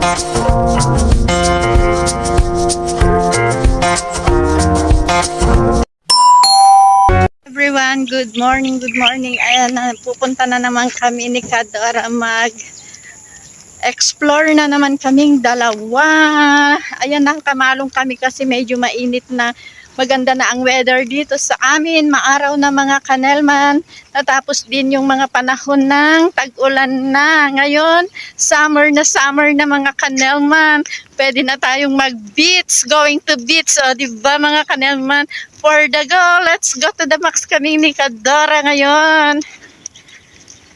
Everyone, good morning, good morning. Ayan na, pupunta na naman kami ni Kadora explore na naman kaming dalawa. Ayan, nakamalong kami kasi medyo mainit na. Maganda na ang weather dito sa amin. Maaraw na mga kanelman. Natapos din yung mga panahon ng tag-ulan na. Ngayon, summer na mga kanelman. Pwede na tayong mag-beach. Going to beach. O, diba mga kanelman? For the go, let's go to the max kami ni Kadora ngayon.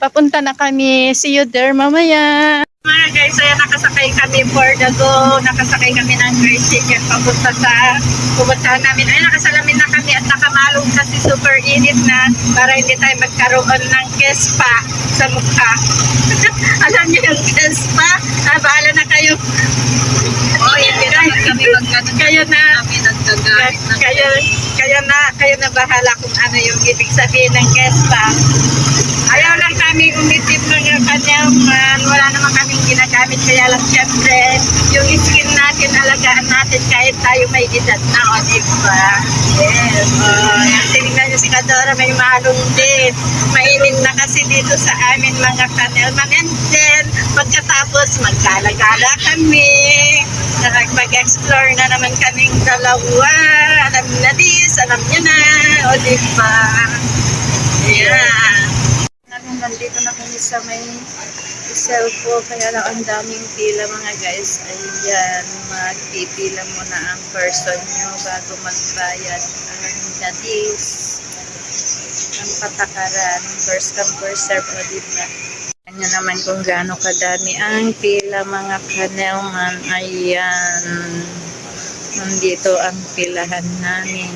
Papunta na kami. See you there mamaya. Mga guys, ayan, nakasakay kami for the go. Nakasakay kami ng tricycle papunta sa pupuntahan namin. Ay, nakasalamin na kami at nakamalong kasi super init na para hindi tayo magkaroon ng kespa sa mukha. Alam niyo yung kespa? Bahala na kayo. Oh, hindi naman kami kayo na bahala kung ano yung ibig sabihin ng kespa. Ayaw lang kami umitip mga kanyaman. Wala naman kaming ginagamit. Kaya lang syempre, yung skin natin, alagaan natin kahit tayo may edad na. O, diba? Yes. Tingnan nyo si Kadora, may malong din. Mainit na kasi dito sa amin mga kanyaman. And then, pagkatapos, magkalagala kami. Mag-explore na naman kaming dalawa. Alam na this, alam nyo na. O, diba? Yeah. Nandito na kami sa may cellphone, kaya lang ang daming pila mga guys. Ayan, magpipila muna ang person nyo bago magbayad. Ang nadis, ang patakaran, first come first serve, o diba? Kanya naman kung gaano kadami ang pila mga kanelman. Ayan, nandito ang pilahan namin.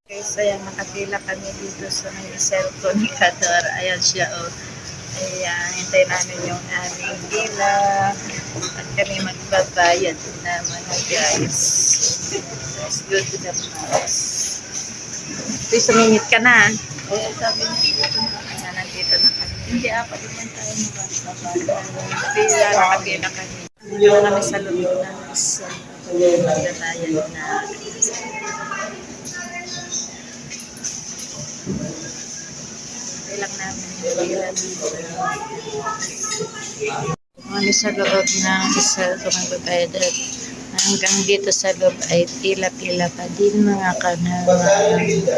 Guys, ayan, nakapila kami dito sa may cellphone ni Kadora. Ayan siya, oh. Ayan, hintay namin yung aming pila. At kami magbabayad na mga guys. Let's go to the house. Please, sumingit ka na. Oo, sabi niya dito na. Ayan, nandito na kami. Hindi, apat naman tayo magbabayad. Pila, nakapila kami. Dito na kami sa loob na sa magbabayad na. Ilang namin pila dito. Kami sa loob ng isa magbabayad at hanggang dito sa loob ay pila-pila pa din mga kanalman.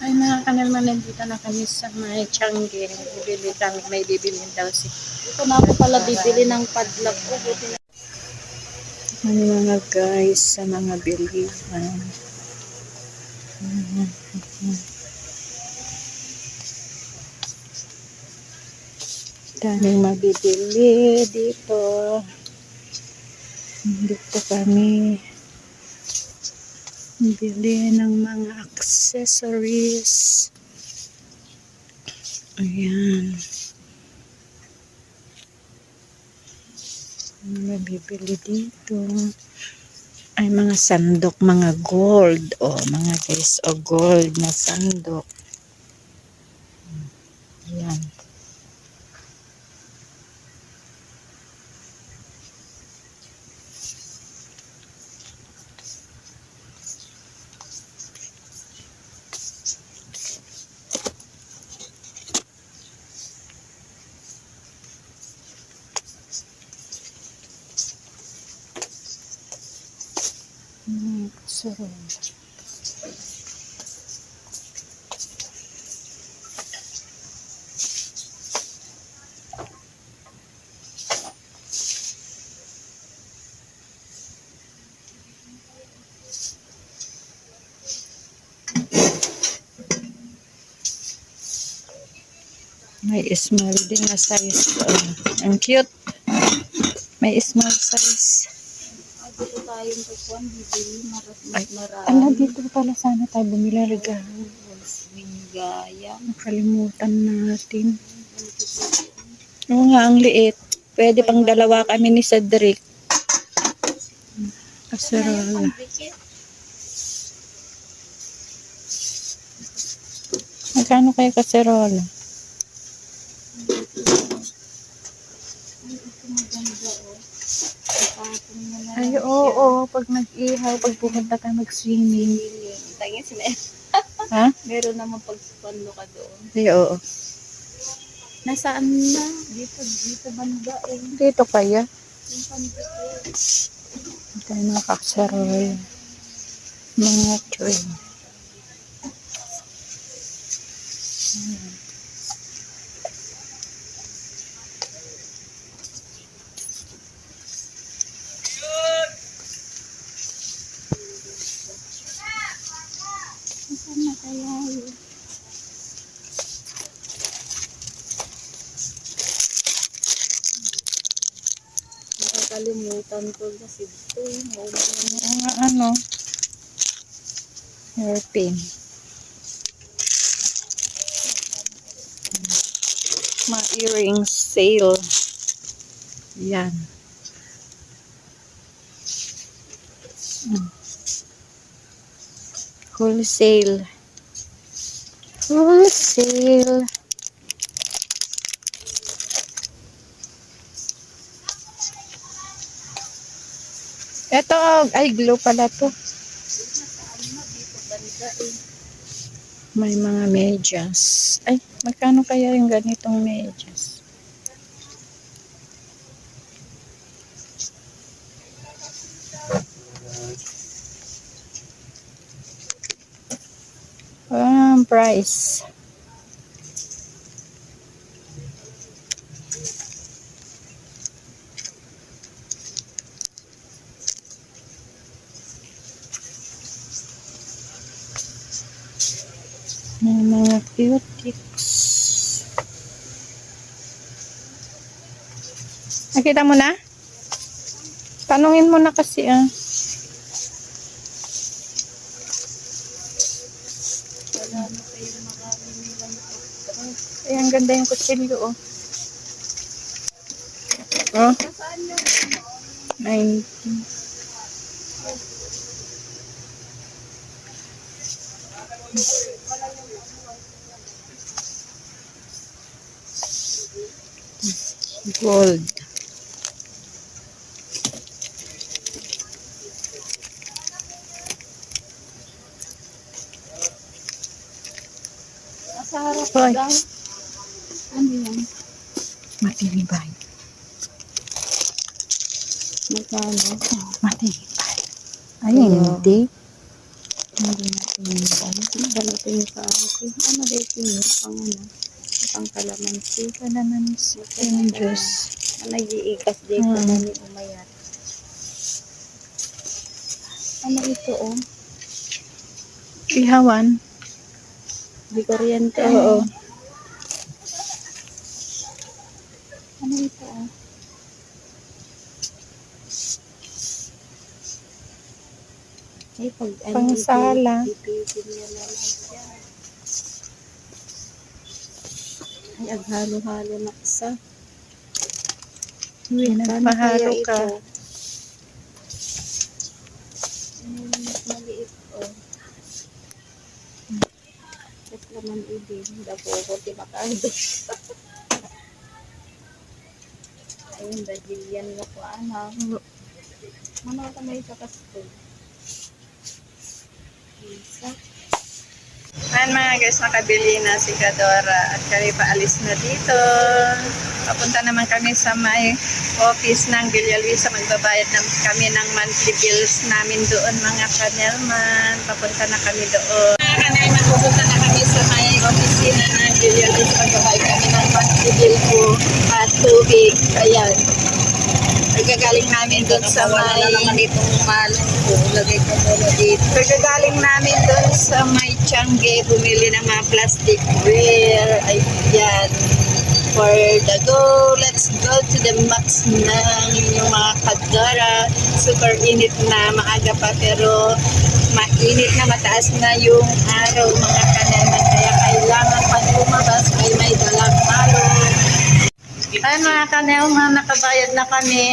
Ay mga kanalman, nandito na kami sa may Changi. Bibili kami, may bibili daw si. Ito na ako pala bibili ng padlock ko. Ano mga guys sa mga bilihan. Daming mabibili dito. Dito kami bili ng mga accessories. Ayan. Mabibili dito. Ay, mga sandok, mga gold. O, mga guys, o gold na sandok. Ayan. So, may small din na size. Ang cute. May small size. Dito tayong pagkuhan, bibili, marami. Ala, dito pala sana tayo bumili regalo. Binigaya. Nakalimutan natin. Oo nga, ang liit. Pwede pang dalawa kami ni Cedric. Kaserola. Magkano kayo kaserola? ito maganda, oh. Tapon mo na Ay, lang oo, pag nag-ihaw, pag pumunta ka mag-swimming. siya. Tangin sila. Ha? Meron naman pagsupanlo ka doon. Ay, oo. Nasaan na? Dito banda, eh. Dito kaya? Yung pandito. Ito yung mga kaksaroy. Mga train. Nasaan na kaya yun? Nakakalimutan ko kasi ito. Mga ano? Hairpin. Mga earrings sale. Yan. Wholesale. Wholesale. Ito, ay glue pala to. May mga medyas. Ay, magkano kaya yung ganitong medyas? Price. May mga cutics. Nakita mo na? Tanungin mo na kasi ah. Wala na kayo maraming lang. Ay, ang ganda yung kutsilyo oh. Oh, Nasaan yung 19. Gold. nasa harap Hoy. daw? Ano yan? Matibay. Magkano? Matibay. Ay, hindi. Hindi natin balatin sa akin. Ano dito yun? Pang ano? Pang kalamansi. Ito naman yung juice. Nag-iigas dito na ni umayat. Ano ito oh? Ihawan. Di kuryente. Oo. Ano ito oh? Eh, pag ano, Pangsala. ipipin niya lang siya. Ay, aghalo-halo na isa. Uy, nagpahalo ka. Ano yung mas maliit oh? Ito naman ibig. Dapo ko timakado. Ayun, dahilian mo ko anak. Mano ka may kakasto. Isa. Ayan mga guys, nakabili na si Kadora at kami paalis na dito. Papunta naman kami sa may office ng Villa Luisa. Magbabayad kami ng monthly bills namin doon mga kanelman. Papunta na kami doon. Mga kanelman, pupunta na kami sa may opisina ng Villa Luisa. Magbabayad kami ng monthly bill ko at tubig. Ayan. Pagkagaling namin doon sa may... itong malong ko. Lagay ko muna dito. Pagkagaling namin doon sa may Tiangge, bumili ng mga plastic wheel. Ayan. For the go, let's go to the max ng yung mga Kadora. Super init na, maaga pa pero mainit na, mataas na yung araw mga kanelman. Kaya kailangan pag lumabas ay may dalang malong. Ay mga kanelman, nakabayad na kami.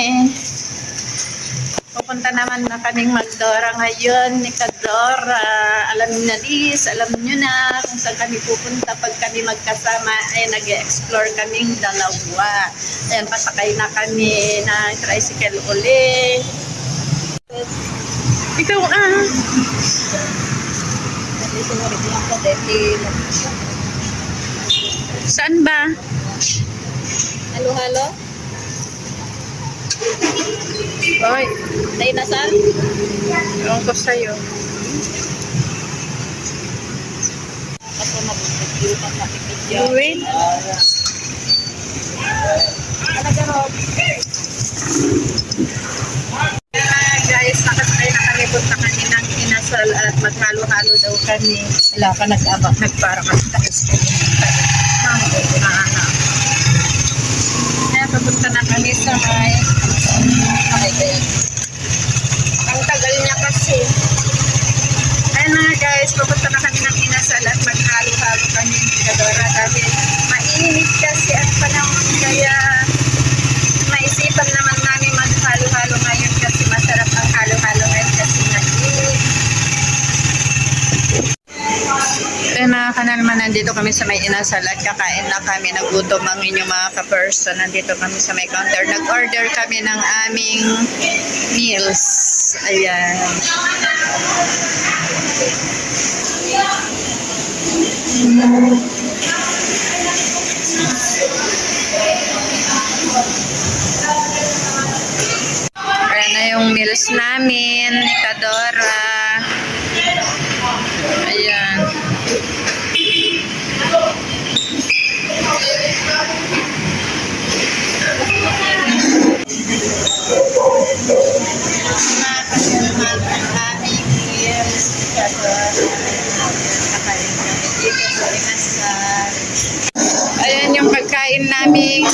Pupunta naman na kaming Magdora ngayon ni Kadora. Alam niyo na Liz, alam niyo na kung saan kami pupunta pag kami magkasama ay nag-explore kaming dalawa. Ayan, pasakay na kami ng tricycle uli. Ikaw Saan ba? Halo-halo? Oy, Tayo na saan? ewan ko sa'yo. Kasi mag-video pa sa video. Wait. Talaga Rob? Guys, nakasakay na kami, punta kami ng Inasal at maghalo-halo daw kami. Wala ka nag-abak. Nagpara kami sa kaya papunta na kami sa may Okay ba yan? ang tagal niya kasi. Ayun mga guys, papunta na kami ng Inasal at maghalo-halo kami ng Kadora dahil mainit kasi at panahon kaya maisipan naman namin maghalo-halo ngayon kasi masarap ang halo-halo ngayon kasi mainit. Mga kanalman, nandito kami sa may Inasal at kakain na kami. Nagutom ang inyong mga ka-person. Nandito kami sa may counter. Nag-order kami ng aming meals. Ayan. Ayan na yung meals namin ni Kadora. Ayan. Ayan yung pagkain naming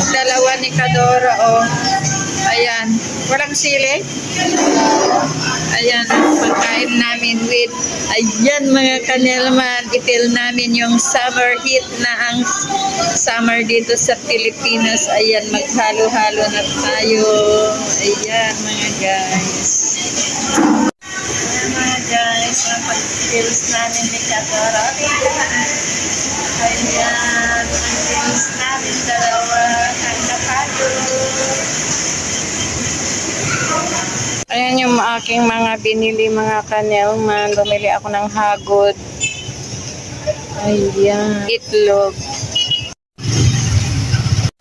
dalawa ni Kadora, oh. Ayan, walang sili. Ayan ang pagkain namin with, ayan mga kanelman, itil namin yung summer heat na ang summer dito sa Pilipinas. Ayan, maghalo-halo na tayo. Ayan mga guys. Ayan mga guys, ang pag-pills namin ni Kadora. Ayan, ang pills namin dalawa. Halo-halo. Ayan yung aking mga binili mga kanelman. Bumili ako ng hagod. Ayan. Itlog.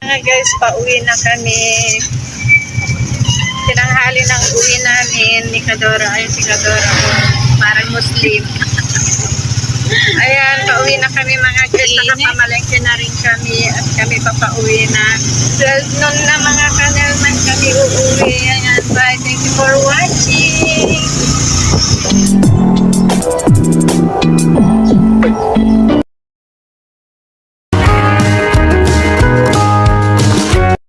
Mga guys, pauwi na kami. Tinanghali ng uwi namin ni Kadora. Ayun si Kadora. Parang Muslim. Ayan, pauwi na kami mga guys. Nakapamalengke na rin kami at kami papauwi na. 12 noon na mga kanelman.